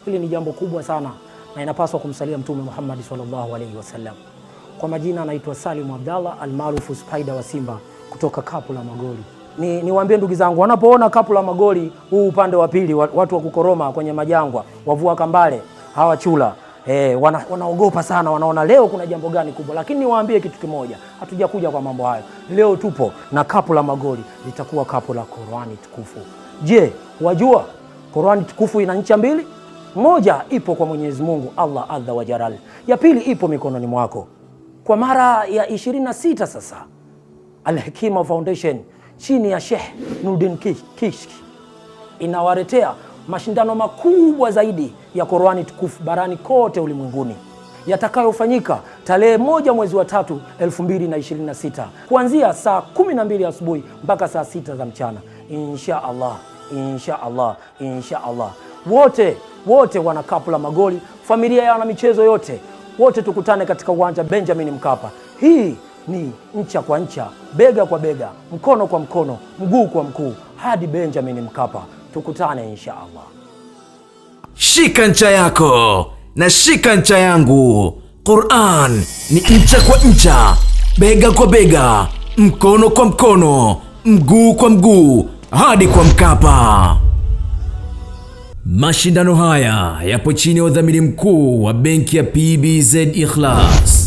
Hili ni jambo kubwa sana na inapaswa kumsalia Mtume Muhammad sallallahu alaihi wasallam. Kwa majina anaitwa Salim Abdallah almaarufu Spider wa Simba kutoka Kapu la Magoli. Niwaambie ndugu zangu, wanapoona Kapu la Magoli huu upande wa pili, watu wa kukoroma kwenye majangwa, wavua kambale, hawa chula, wanaogopa sana, wanaona leo kuna jambo gani kubwa. Lakini niwaambie kitu kimoja, hatujakuja kwa mambo hayo. Leo tupo na Kapu la Magoli, litakuwa kapu la Qur'ani tukufu. Je, wajua Qur'ani tukufu ina ncha mbili? Moja ipo kwa Mwenyezi Mungu Allah Azza wa Jalla. Ya pili ipo mikononi mwako. Kwa mara ya 26 sasa, Al-Hikma Foundation chini ya Sheikh Nuruddin Kishki inawaletea mashindano makubwa zaidi ya Qur'ani tukufu barani kote ulimwenguni, yatakayofanyika tarehe 1 mwezi wa 3 2026 kuanzia saa 12 asubuhi mpaka saa 6 za mchana. Insha Allah, insha Allah, insha Allah. Wote wana Kapu la Magoli, familia ya wana michezo yote, wote tukutane katika uwanja Benjamin Mkapa. Hii ni ncha kwa ncha, bega kwa bega, mkono kwa mkono, mguu kwa mguu hadi Benjamin Mkapa. Tukutane insha Allah. Shika ncha yako na shika ncha yangu. Qur'an ni ncha kwa ncha, bega kwa bega, mkono kwa mkono, mguu kwa mguu hadi kwa Mkapa. Mashindano haya yapo chini ya udhamini mkuu wa benki ya PBZ Ikhlas.